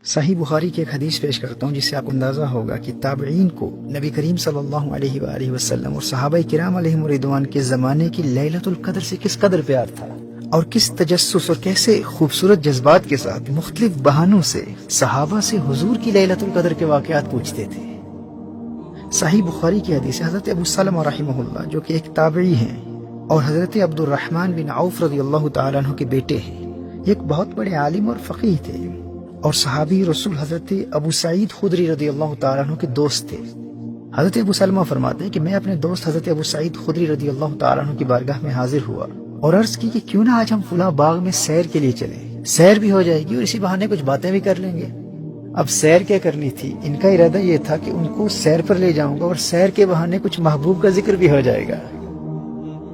صحیح بخاری کی ایک حدیث پیش کرتا ہوں جس سے آپ کو اندازہ ہوگا کہ تابعین کو نبی کریم صلی اللہ علیہ وآلہ وسلم اور صحابہ کرام علیہم رضوان کے زمانے کی لیلۃ القدر سے کس قدر پیار تھا، اور کس تجسس اور کیسے خوبصورت جذبات کے ساتھ مختلف بہانوں سے صحابہ سے حضور کی لیلۃ القدر کے واقعات پوچھتے تھے۔ صحیح بخاری کی حدیث حضرت ابو سلمہ رحمہ اللہ جو کہ ایک تابعی ہیں اور حضرت عبد الرحمن بن عوف رضی اللہ تعالیٰ عنہ کے بیٹے ہیں، ایک بہت بڑے عالم اور فقیہ تھے اور صحابی رسول حضرت ابو سعید خدری رضی اللہ تعالیٰ عنہ کے دوست تھے۔ حضرت ابو سلمہ فرماتے ہیں کہ میں اپنے دوست حضرت ابو سعید خدری رضی اللہ تعالیٰ عنہ کی بارگاہ میں حاضر ہوا اور عرض کی کہ کیوں نہ آج ہم فلاں باغ میں سیر کے لیے چلیں، سیر بھی ہو جائے گی اور اسی بہانے کچھ باتیں بھی کر لیں گے۔ اب سیر کیا کرنی تھی، ان کا ارادہ یہ تھا کہ ان کو سیر پر لے جاؤں گا اور سیر کے بہانے کچھ محبوب کا ذکر بھی ہو جائے گا،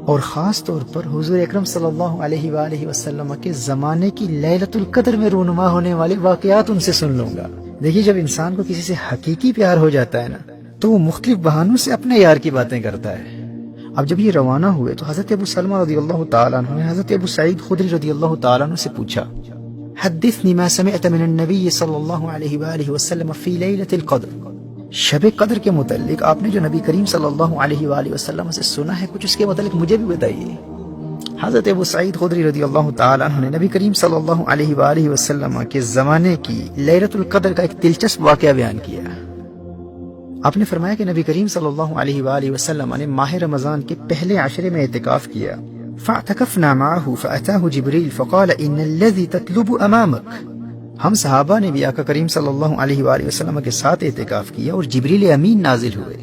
اور خاص طور پر حضور اکرم صلی اللہ علیہ وآلہ وسلم کے زمانے کی لیلۃ القدر میں رونما ہونے والے واقعات ان سے سن لوں گا۔ دیکھیے، جب انسان کو کسی سے حقیقی پیار ہو جاتا ہے نا تو وہ مختلف بہانوں سے اپنے یار کی باتیں کرتا ہے۔ اب جب یہ روانہ ہوئے تو حضرت ابو سلمہ رضی اللہ تعالیٰ عنہ نے حضرت ابو سعید خدری رضی اللہ تعالیٰ عنہ سے پوچھا، حدثنی ما سمعت من النبی صلی اللہ علیہ وآلہ وسلم فی لیلۃ القدر، شب قدر کے متعلق آپ نے جو نبی کریم صلی اللہ علیہ وآلہ وسلم سے سنا ہے کچھ اس کے متعلق مجھے بھی بتائیے۔ حضرت ابو سعید خدری رضی اللہ تعالیٰ عنہ نے نبی کریم صلی اللہ علیہ وآلہ وسلم کے زمانے کی لیلۃ القدر کا ایک دلچسپ واقعہ بیان کیا۔ آپ نے فرمایا کہ نبی کریم صلی اللہ علیہ وآلہ وسلم نے ماہ رمضان کے پہلے عشرے میں اعتکاف کیا، فاعتکفنا معه فأتاه جبریل فقال ان الذي تطلب امامك، ہم صحابہ نے بھی آقا کریم صلی اللہ علیہ وآلہ وسلم کے ساتھ اعتکاف کیا اور جبریل امین نازل ہوئے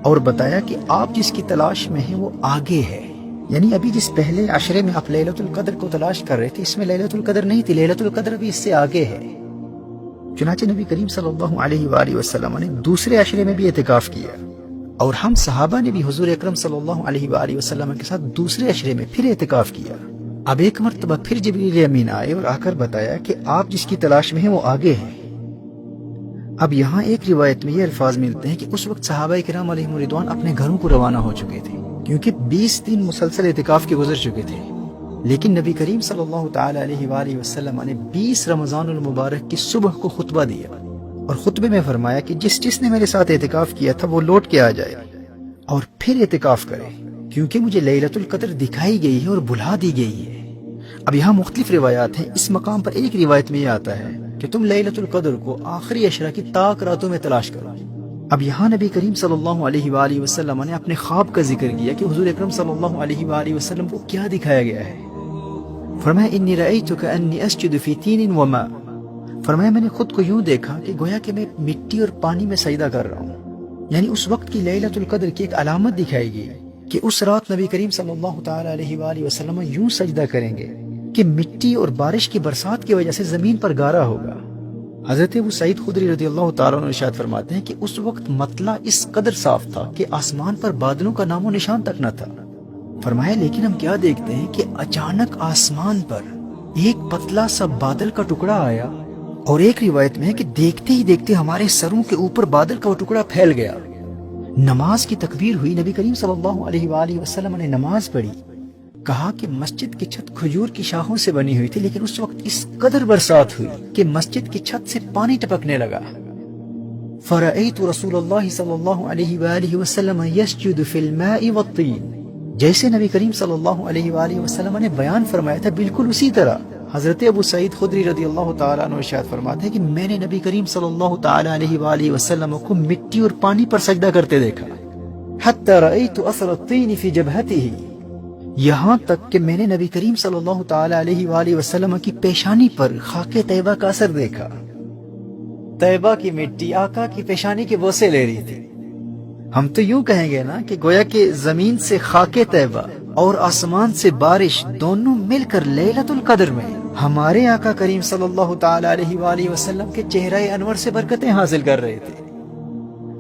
اور بتایا کہ آپ جس کی تلاش میں ہیں وہ آگے ہے، یعنی ابھی جس پہلے عشرے میں آپ لیلۃ القدر کو تلاش کر رہے تھے اس میں لیلۃ القدر نہیں تھی، لیلۃ القدر ابھی اس سے آگے ہے۔ چنانچہ نبی کریم صلی اللہ علیہ وآلہ وسلم نے دوسرے عشرے میں بھی اعتکاف کیا اور ہم صحابہ نے بھی حضور اکرم صلی اللہ علیہ وآلہ وسلم کے ساتھ دوسرے عشرے میں پھر اعتکاف کیا۔ اب ایک مرتبہ پھر جبریل امین آئے اور آ کر بتایا کہ آپ جس کی تلاش میں ہیں وہ آگے ہیں۔ اب یہاں ایک روایت میں یہ الفاظ ملتے ہیں کہ اس وقت صحابہ کرام علیہم رضوان اپنے گھروں کو روانہ ہو چکے تھے کیونکہ 20 دن مسلسل اعتکاف کے گزر چکے تھے، لیکن نبی کریم صلی اللہ تعالی علیہ وآلہ وسلم نے 20 رمضان المبارک کی صبح کو خطبہ دیا اور خطبے میں فرمایا کہ جس نے میرے ساتھ اعتکاف کیا تھا وہ لوٹ کے آ جائے اور پھر اعتکاف کرے، کیونکہ مجھے لیلۃ القدر دکھائی گئی ہے اور بلا دی گئی ہے۔ اب یہاں مختلف روایات ہیں، اس مقام پر ایک روایت میں یہ آتا ہے کہ تم لیلۃ القدر کو آخری عشرہ کی طاق راتوں میں تلاش کرو۔ اب یہاں نبی کریم صلی اللہ علیہ وآلہ وسلم نے اپنے خواب کا ذکر کیا کہ حضور اکرم صلی اللہ علیہ وآلہ وسلم کو کیا دکھایا گیا ہے۔ فرمایا انی رأیت کأنی اسجد فی تین وماء، فرمایا میں نے خود کو یوں دیکھا کہ گویا کہ میں مٹی اور پانی میں سجدہ کر رہا ہوں، یعنی اس وقت کی لیلۃ القدر کی ایک علامت دکھائی گئی کہ اس رات نبی کریم صلی اللہ تعالی علیہ وآلہ وسلم یوں سجدہ کریں گے کہ مٹی اور بارش کی برسات کی وجہ سے زمین پر گارا ہوگا۔ حضرت ابو سعید خدری رضی اللہ تعالیٰ عنہ ارشاد فرماتے ہیں کہ اس وقت مطلع اس قدر صاف تھا کہ آسمان پر بادلوں کا نام و نشان تک نہ تھا۔ فرمایا لیکن ہم کیا دیکھتے ہیں کہ اچانک آسمان پر ایک پتلا سا بادل کا ٹکڑا آیا، اور ایک روایت میں ہے کہ دیکھتے ہی دیکھتے ہمارے سروں کے اوپر بادل کا وہ ٹکڑا پھیل گیا۔ نماز کی تکبیر ہوئی، نبی کریم صلی اللہ علیہ وآلہ وسلم نے نماز پڑھی، کہا کہ مسجد کی چھت کھجور کی شاخوں سے بنی ہوئی تھی، لیکن اس وقت اس قدر برسات ہوئی کہ مسجد کی چھت سے پانی ٹپکنے لگا۔ فرأیت رسول اللہ صلی اللہ علیہ وآلہ وسلم یسجد فی الماء والطین، جیسے نبی کریم صلی اللہ علیہ وآلہ وسلم نے بیان فرمایا تھا بالکل اسی طرح حضرت ابو سعید خدری رضی اللہ تعالیٰ عنہ ارشاد فرماتے ہیں کہ میں نے نبی کریم صلی اللہ تعالیٰ علیہ وآلہ وسلم کو مٹی اور پانی پر سجدہ کرتے دیکھا، حتی رأیت اثر الطین فی جبہتہ، یہاں تک کہ میں نے نبی کریم صلی اللہ تعالیٰ علیہ وآلہ وسلم کی پیشانی پر خاک طیبہ کا اثر دیکھا۔ طیبہ کی مٹی آقا کی پیشانی کے بوسے لے رہی تھی۔ ہم تو یوں کہیں گے نا کہ گویا کہ زمین سے خاک طیبہ اور آسمان سے بارش دونوں مل کر لیلۃ القدر میں ہمارے آقا کریم صلی اللہ تعالیٰ علیہ وآلہ وسلم کے چہرہ انور سے برکتیں حاصل کر رہے تھے۔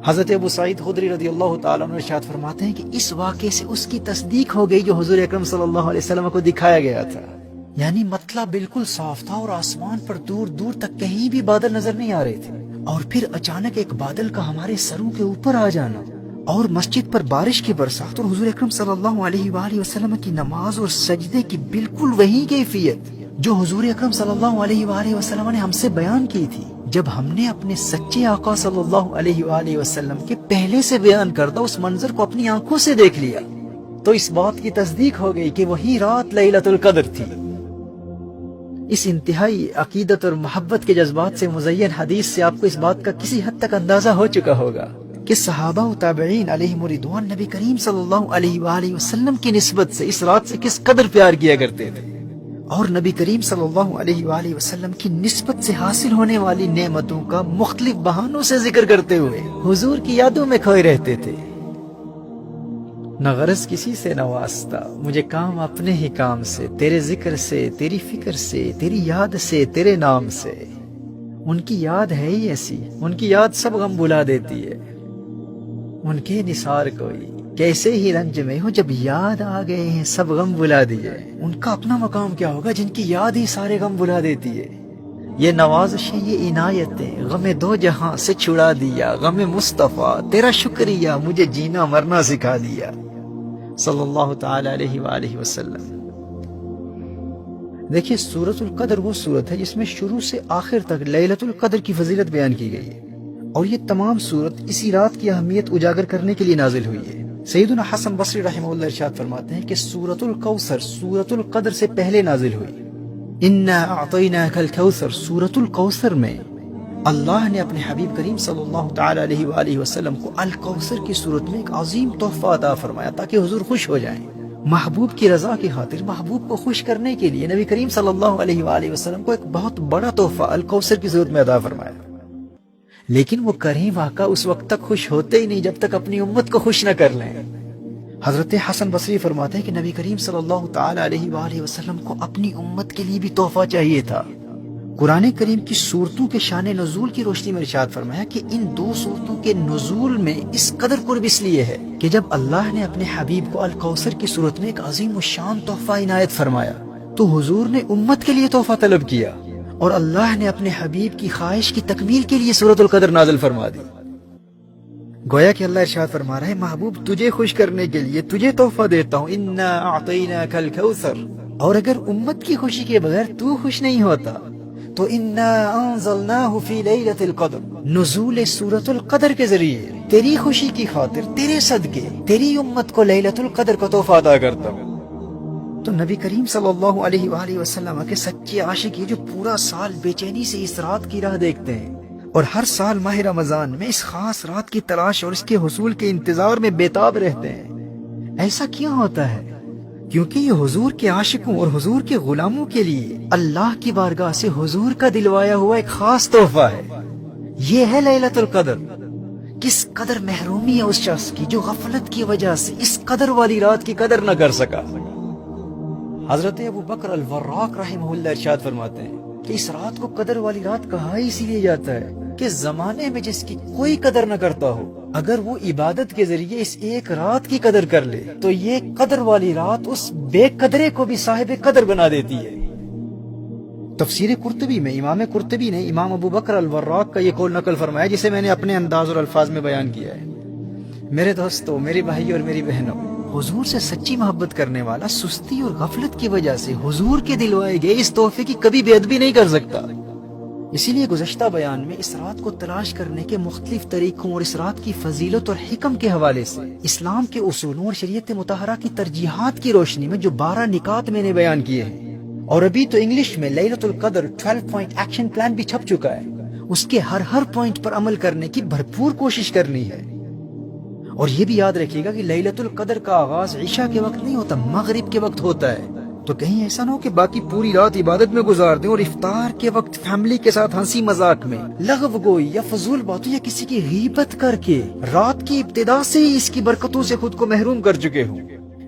حضرت ابو سعید خدری رضی اللہ تعالیٰ عنہ ارشاد فرماتے ہیں کہ اس واقعے سے اس کی تصدیق ہو گئی جو حضور اکرم صلی اللہ علیہ وسلم کو دکھایا گیا تھا، یعنی مطلع بالکل صاف تھا اور آسمان پر دور دور تک کہیں بھی بادل نظر نہیں آ رہے تھے، اور پھر اچانک ایک بادل کا ہمارے سروں کے اوپر آ جانا اور مسجد پر بارش کی برسات اور حضور اکرم صلی اللہ علیہ وآلہ وسلم کی نماز اور سجدے کی بالکل وہی کیفیت جو حضور اکرم صلی اللہ علیہ وآلہ وسلم نے ہم سے بیان کی تھی، جب ہم نے اپنے سچے آقا صلی اللہ علیہ وآلہ وسلم کے پہلے سے بیان کردہ اس منظر کو اپنی آنکھوں سے دیکھ لیا تو اس بات کی تصدیق ہو گئی کہ وہی رات لیلۃ القدر تھی۔ اس انتہائی عقیدت اور محبت کے جذبات سے مزین حدیث سے آپ کو اس بات کا کسی حد تک اندازہ ہو چکا ہوگا کہ صحابہ و تابعین علیہم رضوان نبی کریم صلی اللہ علیہ وآلہ وسلم کی نسبت سے اس رات سے کس قدر پیار کیا کرتے تھے، اور نبی کریم صلی اللہ علیہ وآلہ وسلم کی نسبت سے حاصل ہونے والی نعمتوں کا مختلف بہانوں سے ذکر کرتے ہوئے حضور کی یادوں میں کھوئے رہتے تھے۔ نہ غرض کسی سے نہ واسطہ، مجھے کام اپنے ہی کام سے، تیرے ذکر سے، تیری فکر سے، تیری یاد سے، تیرے نام سے۔ ان کی یاد ہے ہی ایسی، ان کی یاد سب غم بھلا دیتی ہے۔ ان کے نثار کوئی کیسے ہی رنج میں ہو، جب یاد آ گئے ہیں سب غم بھلا دیے۔ ان کا اپنا مقام کیا ہوگا جن کی یاد ہی سارے غم بھلا دیتی ہے۔ یہ نوازشیں، یہ عنایتیں، غم دو جہاں سے چھڑا دیا، غم مصطفیٰ تیرا شکریہ مجھے جینا مرنا سکھا دیا، صلی اللہ تعالی علیہ وآلہ وسلم۔ دیکھیے، سورۃ القدر وہ سورت ہے جس میں شروع سے آخر تک لیلۃ القدر کی فضیلت بیان کی گئی ہے، اور یہ تمام سورت اسی رات کی اہمیت اجاگر کرنے کے لیے نازل ہوئی ہے۔ سیدنا حسن بصری رحمہ اللہ ارشاد فرماتے ہیں کہ سورۃ الکوثر سورۃ القدر سے پہلے نازل ہوئی۔ انا اعطیناک الکوثر، سورۃ الکوثر میں اللہ نے اپنے حبیب کریم صلی اللہ تعالی علیہ وآلہ وسلم کو الکوثر کی صورت میں ایک عظیم تحفہ عطا فرمایا تاکہ حضور خوش ہو جائیں۔ محبوب کی رضا کی خاطر، محبوب کو خوش کرنے کے لیے نبی کریم صلی اللہ علیہ وآلہ وسلم کو ایک بہت بڑا تحفہ الکوثر کی صورت میں عطا فرمایا، لیکن وہ کریں واقعہ اس وقت تک خوش ہوتے ہی نہیں جب تک اپنی امت کو خوش نہ کر لیں۔ حضرت حسن بصری فرماتے ہیں کہ نبی کریم صلی اللہ تعالی علیہ وآلہ وسلم کو اپنی امت کے لیے بھی تحفہ چاہیے تھا۔ قرآن کریم کی صورتوں کے شان نزول کی روشنی میں ارشاد فرمایا کہ ان دو صورتوں کے نزول میں اس قدر قرب اس لیے ہے کہ جب اللہ نے اپنے حبیب کو الکوثر کی صورت میں ایک عظیم الشان تحفہ عنایت فرمایا تو حضور نے امت کے لیے تحفہ طلب کیا، اور اللہ نے اپنے حبیب کی خواہش کی تکمیل کے لیے سورۃ القدر نازل فرما دی۔ گویا کہ اللہ ارشاد فرما رہا ہے، محبوب تجھے خوش کرنے کے لیے تجھے تحفہ دیتا ہوں، انا اعطیناک الکوثر، اور اگر امت کی خوشی کے بغیر تو خوش نہیں ہوتا تو انا انزلناہ فی لیلۃ القدر، نزول سورۃ القدر کے ذریعے تیری خوشی کی خاطر، تیرے صدقے تیری امت کو لیلۃ القدر کا تحفہ عطا کرتا ہوں۔ تو نبی کریم صلی اللہ علیہ وآلہ وسلم کے سچے عاشق یہ جو پورا سال بے چینی سے اس رات کی راہ دیکھتے ہیں اور ہر سال ماہ رمضان میں اس خاص رات کی تلاش اور اس کے حصول کے انتظار میں بےتاب رہتے ہیں، ایسا کیوں ہوتا ہے؟ کیونکہ یہ حضور کے عاشقوں اور حضور کے غلاموں کے لیے اللہ کی بارگاہ سے حضور کا دلوایا ہوا ایک خاص تحفہ ہے۔ یہ ہے لیلۃ القدر۔ کس قدر محرومی ہے اس شخص کی جو غفلت کی وجہ سے اس قدر والی رات کی قدر نہ کر سکا۔ حضرت ابو بکر الوراق رحمہ اللہ ارشاد فرماتے ہیں کہ اس رات کو قدر والی رات کہا اسی لیے جاتا ہے کہ زمانے میں جس کی کوئی قدر نہ کرتا ہو، اگر وہ عبادت کے ذریعے اس ایک رات کی قدر کر لے تو یہ قدر والی رات اس بے قدرے کو بھی صاحب قدر بنا دیتی ہے۔ تفسیر قرطبی میں امام قرطبی نے امام ابو بکر الوراق کا یہ قول نقل فرمایا جسے میں نے اپنے انداز اور الفاظ میں بیان کیا ہے۔ میرے دوستو، میری بھائی اور میری بہنوں، حضور سے سچی محبت کرنے والا سستی اور غفلت کی وجہ سے حضور کے دلوائے گئے اس تحفے کی کبھی بے ادبی نہیں کر سکتا۔ اسی لیے گزشتہ بیان میں اس رات کو تلاش کرنے کے مختلف طریقوں اور اس رات کی فضیلت اور حکم کے حوالے سے اسلام کے اصولوں اور شریعت مطہرہ کی ترجیحات کی روشنی میں جو 12 نکات میں نے بیان کیے ہیں، اور ابھی تو انگلش میں لیلۃ القدر 12 پوائنٹ ایکشن پلان بھی چھپ چکا ہے، اس کے ہر پوائنٹ پر عمل کرنے کی بھرپور کوشش کرنی ہے۔ اور یہ بھی یاد رکھیے گا کہ لیلۃ القدر کا آغاز عشاء کے وقت نہیں ہوتا، مغرب کے وقت ہوتا ہے، تو کہیں ایسا نہ ہو کہ باقی پوری رات عبادت میں گزار دیں اور افطار کے وقت فیملی کے ساتھ ہنسی مذاق میں لغو گوئی یا فضول باتوں یا کسی کی غیبت کر کے رات کی ابتدا سے ہی اس کی برکتوں سے خود کو محروم کر چکے ہوں۔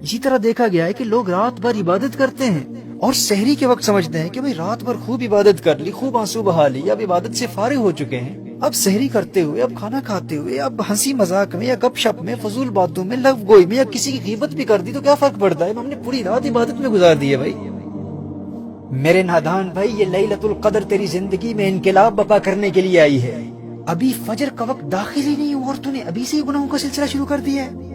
اسی طرح دیکھا گیا ہے کہ لوگ رات بھر عبادت کرتے ہیں اور سحری کے وقت سمجھتے ہیں کہ بھئی رات بھر خوب عبادت کر لی، خوب آنسو بہا لی، اب عبادت سے فارغ ہو چکے ہیں، اب سحری کرتے ہوئے، اب کھانا کھاتے ہوئے، اب ہنسی مذاق میں یا گپ شپ میں، فضول باتوں میں، لغو گوئی میں یا کسی کی غیبت بھی کر دی تو کیا فرق پڑتا ہے؟ ہم نے پوری رات عبادت میں گزار دی ہے۔ بھائی میرے نادان بھائی، یہ لیلۃ القدر تیری زندگی میں انقلاب برپا کرنے کے لیے آئی ہے۔ ابھی فجر کا وقت داخل ہی نہیں ہوا اور تو نے ابھی سے ہی گناہوں کا سلسلہ شروع کر دیا ہے۔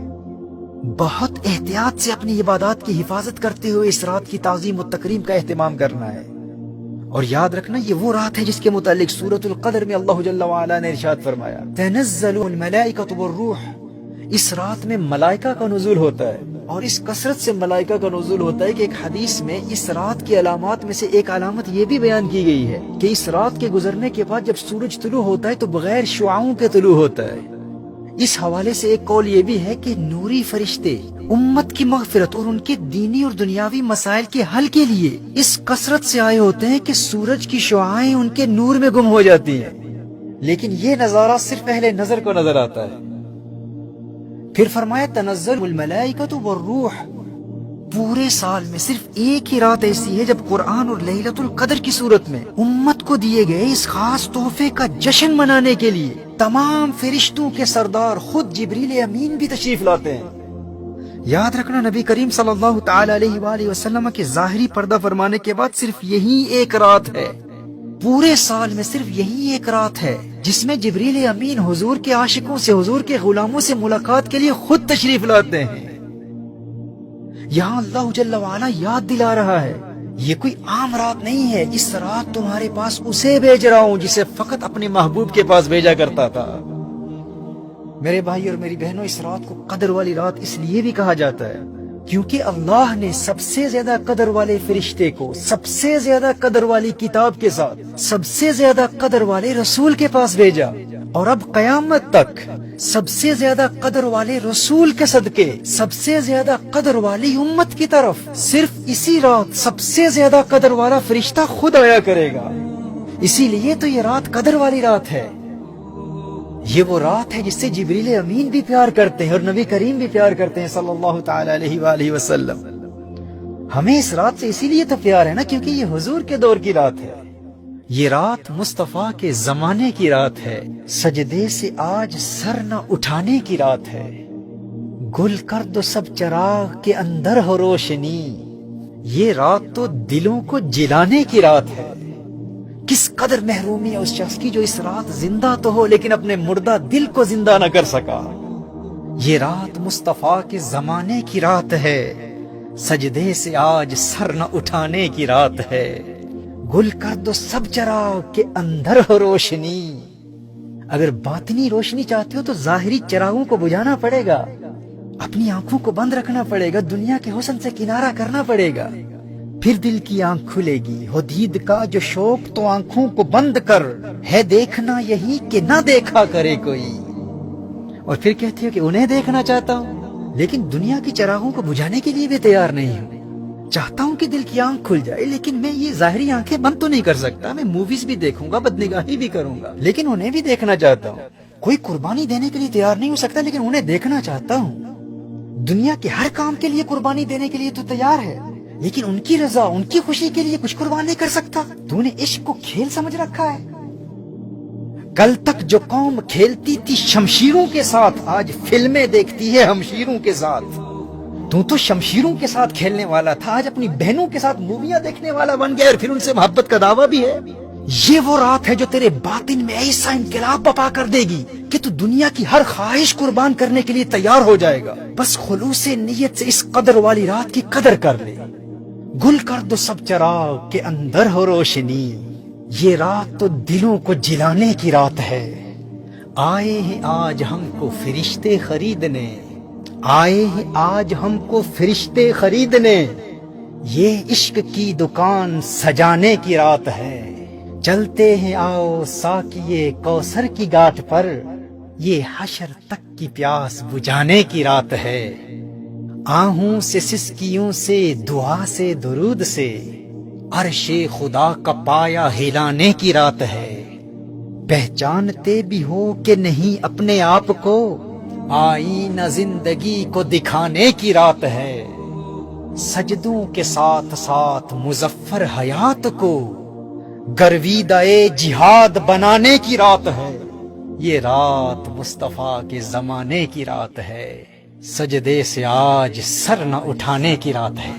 بہت احتیاط سے اپنی عبادات کی حفاظت کرتے ہوئے اس رات کی تعظیم و تکریم کا اہتمام کرنا ہے۔ اور یاد رکھنا یہ وہ رات ہے جس کے متعلق سورۃ القدر میں اللہ جل وعلا نے ارشاد فرمایا تنزل الملائکۃ والروح، اس رات میں ملائکہ کا نزول ہوتا ہے، اور اس کثرت سے ملائکہ کا نزول ہوتا ہے کہ ایک حدیث میں اس رات کی علامات میں سے ایک علامت یہ بھی بیان کی گئی ہے کہ اس رات کے گزرنے کے بعد جب سورج طلوع ہوتا ہے تو بغیر شعاعوں کے طلوع ہوتا ہے۔ اس حوالے سے ایک قول یہ بھی ہے کہ نوری فرشتے امت کی مغفرت اور ان کے دینی اور دنیاوی مسائل کے حل کے لیے اس کثرت سے آئے ہوتے ہیں کہ سورج کی شعاعیں ان کے نور میں گم ہو جاتی ہیں، لیکن یہ نظارہ صرف اہل نظر کو نظر آتا ہے۔ پھر فرمایا تنزل الملائکۃ والروح، پورے سال میں صرف ایک ہی رات ایسی ہے جب قرآن اور لیلۃ القدر کی صورت میں امت کو دیے گئے اس خاص تحفے کا جشن منانے کے لیے تمام فرشتوں کے سردار خود جبریل امین بھی تشریف لاتے ہیں۔ یاد رکھنا نبی کریم صلی اللہ تعالی علیہ وآلہ وسلم کے ظاہری پردہ فرمانے کے بعد صرف یہی ایک رات ہے، پورے سال میں صرف یہی ایک رات ہے جس میں جبریل امین حضور کے عاشقوں سے، حضور کے غلاموں سے ملاقات کے لیے خود تشریف لاتے ہیں۔ یہاں اللہ جل وعلا یاد دلا رہا ہے یہ کوئی عام رات نہیں ہے، اس رات تمہارے پاس اسے بھیج رہا ہوں جسے فقط اپنے محبوب کے پاس بھیجا کرتا تھا۔ میرے بھائی اور میری بہنوں، اس رات کو قدر والی رات اس لیے بھی کہا جاتا ہے کیونکہ اللہ نے سب سے زیادہ قدر والے فرشتے کو سب سے زیادہ قدر والی کتاب کے ساتھ سب سے زیادہ قدر والے رسول کے پاس بھیجا، اور اب قیامت تک سب سے زیادہ قدر والے رسول کے صدقے سب سے زیادہ قدر والی امت کی طرف صرف اسی رات سب سے زیادہ قدر والا فرشتہ خود آیا کرے گا۔ اسی لیے تو یہ رات قدر والی رات ہے، یہ وہ رات ہے جس سے جبریل امین بھی پیار کرتے ہیں اور نبی کریم بھی پیار کرتے ہیں صلی اللہ تعالی علیہ وآلہ وسلم۔ ہمیں اس رات سے اسی لیے تو پیار ہے نا کیونکہ یہ حضور کے دور کی رات ہے، یہ رات مصطفیٰ کے زمانے کی رات ہے، سجدے سے آج سر نہ اٹھانے کی رات ہے، گل کر دو سب چراغ کے اندر ہو روشنی، یہ رات تو دلوں کو جلانے کی رات ہے۔ کس قدر محرومی ہے اس شخص کی جو اس رات زندہ تو ہو لیکن اپنے مردہ دل کو زندہ نہ کر سکا۔ یہ رات مصطفیٰ کے زمانے کی رات ہے، سجدے سے آج سر نہ اٹھانے کی رات ہے، گل کر دو سب چراغ کے اندر ہو روشنی۔ اگر باطنی روشنی چاہتے ہو تو ظاہری چراغوں کو بجھانا پڑے گا، اپنی آنکھوں کو بند رکھنا پڑے گا، دنیا کے حسن سے کنارہ کرنا پڑے گا، پھر دل کی آنکھ کھلے گی۔ ہو دید کا جو شوق تو آنکھوں کو بند کر، ہے دیکھنا یہی کہ نہ دیکھا کرے کوئی۔ اور پھر کہتی ہے کہ انہیں دیکھنا چاہتا ہوں لیکن دنیا کی چراغوں کو بجھانے کے لیے بھی تیار نہیں ہوں، چاہتا ہوں کہ دل کی آنکھ کھل جائے لیکن میں یہ ظاہری آنکھیں بند تو نہیں کر سکتا، میں موویز بھی دیکھوں گا، بدنگاہی بھی کروں گا، لیکن انہیں بھی دیکھنا چاہتا ہوں۔ کوئی قربانی دینے کے لیے تیار نہیں ہو سکتا لیکن انہیں دیکھنا چاہتا ہوں۔ دنیا کے ہر کام کے لیے قربانی دینے کے لیے تو تیار ہے لیکن ان کی رضا، ان کی خوشی کے لیے کچھ قربان نہیں کر سکتا۔ تو نے عشق کو کھیل سمجھ رکھا ہے؟ کل تک جو قوم کھیلتی تھی شمشیروں کے ساتھ آج فلمیں دیکھتی ہے ہمشیروں کے ساتھ۔ تو شمشیروں کے ساتھ کھیلنے والا تھا، آج اپنی بہنوں کے ساتھ موویاں دیکھنے والا بن گیا اور پھر ان سے محبت کا دعویٰ بھی ہے۔ یہ وہ رات ہے جو تیرے باطن میں ایسا انقلاب بپا کر دے گی کہ تو دنیا کی ہر خواہش قربان کرنے کے لیے تیار ہو جائے گا، بس خلوص نیت سے اس قدر والی رات کی قدر کر لے۔ گل کر دو سب چراغ کے اندر ہو روشنی، یہ رات تو دلوں کو جلانے کی رات ہے۔ آئے ہیں آج ہم کو فرشتے خریدنے، آئے ہیں آج ہم کو فرشتے خریدنے، یہ عشق کی دکان سجانے کی رات ہے۔ چلتے ہیں آؤ ساقیے کوثر کی گھاٹ پر، یہ حشر تک کی پیاس بجھانے کی رات ہے۔ آہوں سے سسکیوں سے دعا سے درود سے، عرش خدا کا پایا ہلانے کی رات ہے۔ پہچانتے بھی ہو کہ نہیں اپنے آپ کو، آئینہ زندگی کو دکھانے کی رات ہے۔ سجدوں کے ساتھ ساتھ مظفر حیات کو، گرویدہ جہاد بنانے کی رات ہے۔ یہ رات مصطفیٰ کے زمانے کی رات ہے، سجدے سے آج سر نہ اٹھانے کی رات ہے۔